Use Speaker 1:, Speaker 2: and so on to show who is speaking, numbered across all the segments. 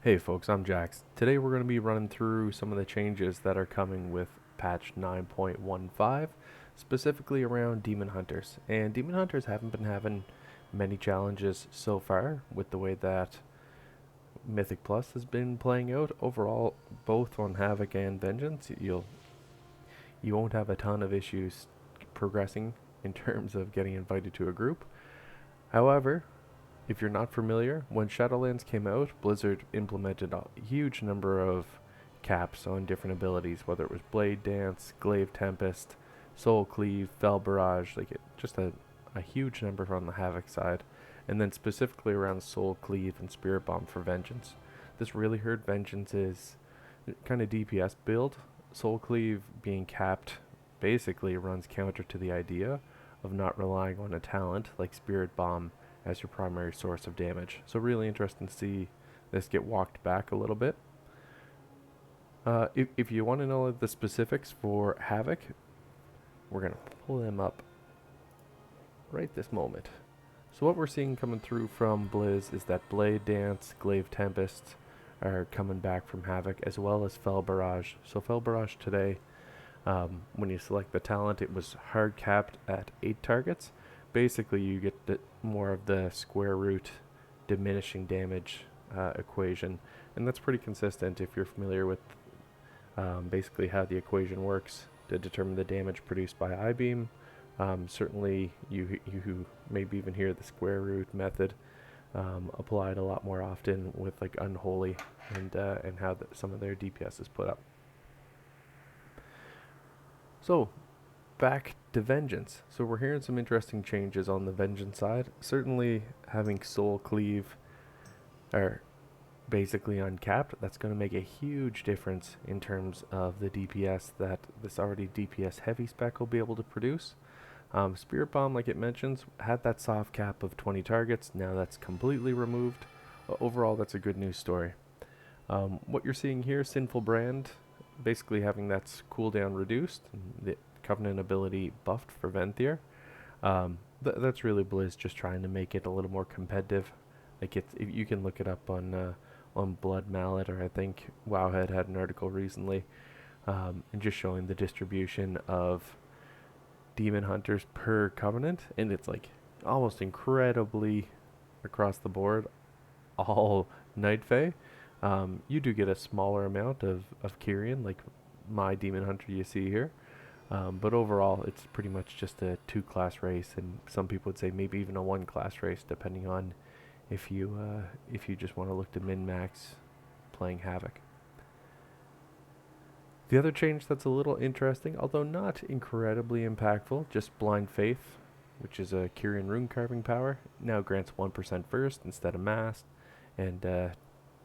Speaker 1: Hey folks, I'm Jax. Today we're going to be running through some of the changes that are coming with patch 9.15, specifically around Demon Hunters. And Demon Hunters haven't been having many challenges so far with the way that Mythic Plus has been playing out. Overall, both on Havoc and Vengeance, you won't have a ton of issues progressing in terms of getting invited to a group. However, if you're not familiar, when Shadowlands came out, Blizzard implemented a huge number of caps on different abilities, whether it was Blade Dance, Glaive Tempest, Soul Cleave, Fell Barrage, just a huge number on the Havoc side, and then specifically around Soul Cleave and Spirit Bomb for Vengeance. This really hurt Vengeance's kind of DPS build. Soul Cleave being capped basically runs counter to the idea of not relying on a talent like Spirit Bomb as your primary source of damage. So really interesting to see this get walked back a little bit. If you want to know the specifics for Havoc, we're going to pull them up right this moment. So what we're seeing coming through from Blizz is that Blade Dance, Glaive Tempest are coming back from Havoc, as well as Fell Barrage. So Fell Barrage today, when you select the talent, it was hard capped at 8 targets. Basically, you get more of the square root diminishing damage equation, and that's pretty consistent if you're familiar with basically how the equation works to determine the damage produced by I-beam. Certainly, you maybe even hear the square root method applied a lot more often with like Unholy and how some of their DPS is put up. So, back to Vengeance. So we're hearing some interesting changes on the Vengeance side. Certainly having Soul Cleave are basically uncapped, that's going to make a huge difference in terms of the DPS that this already DPS heavy spec will be able to produce. Spirit Bomb, like it mentions, had that soft cap of 20 targets. Now that's completely removed. Overall, that's a good news story. What you're seeing here, Sinful Brand, basically having that cooldown reduced, the Covenant ability buffed for Venthyr. That's really Blizz just trying to make it a little more competitive. Like if you can look it up on Blood Mallet, or I think Wowhead had an article recently, and just showing the distribution of Demon Hunters per Covenant, and it's like almost incredibly across the board, all Night Fae. You do get a smaller amount of Kyrian, like my Demon Hunter you see here. But overall, it's pretty much just a 2-class race, and some people would say maybe even a 1-class race, depending on if you just want to look to min-max playing Havoc. The other change that's a little interesting, although not incredibly impactful, just Blind Faith, which is a Kyrian rune carving power, now grants 1% burst instead of mass, and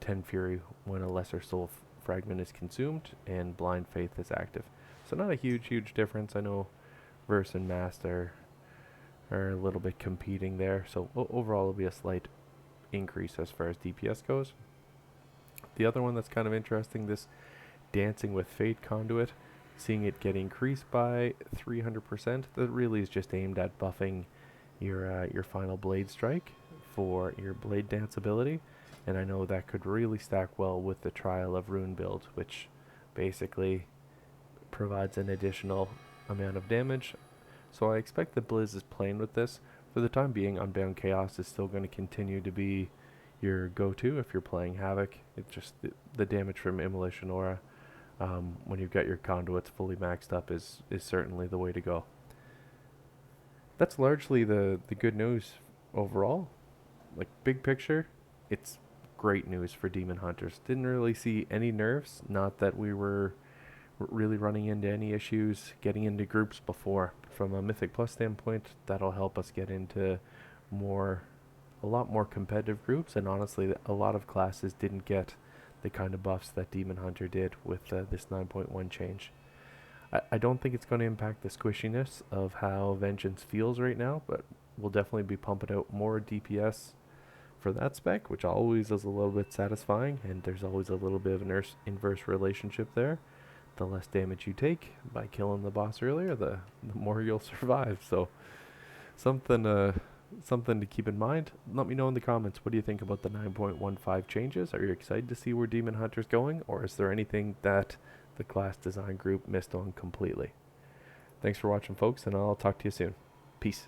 Speaker 1: 10 Fury when a lesser soul fragment is consumed, and Blind Faith is active. So not a huge difference. I know Verse and Master are a little bit competing there. So overall it'll be a slight increase as far as DPS goes. The other one that's kind of interesting, this Dancing with Fate conduit, seeing it get increased by 300%. That really is just aimed at buffing your final blade strike for your blade dance ability. And I know that could really stack well with the Trial of Rune build, which basically provides an additional amount of damage. So I expect that Blizz is playing with this. For the time being, Unbound Chaos is still going to continue to be your go-to if you're playing Havoc. It's just the damage from Immolation Aura when you've got your conduits fully maxed up is certainly the way to go. That's largely the good news overall. Like big picture, it's great news for Demon Hunters. Didn't really see any nerfs, not that we were really running into any issues getting into groups before. From a Mythic Plus standpoint, that'll help us get into a lot more competitive groups, and honestly a lot of classes didn't get the kind of buffs that Demon Hunter did with this 9.1 change. I don't think it's going to impact the squishiness of how Vengeance feels right now, but we'll definitely be pumping out more DPS for that spec, which always is a little bit satisfying, and there's always a little bit of an inverse relationship there. The less damage you take by killing the boss earlier, the more you'll survive. So something something to keep in mind. Let me know in the comments, what do you think about the 9.15 changes? Are you excited to see where Demon Hunter's going, or is there anything that the class design group missed on completely? Thanks for watching, folks, and I'll talk to you soon. Peace.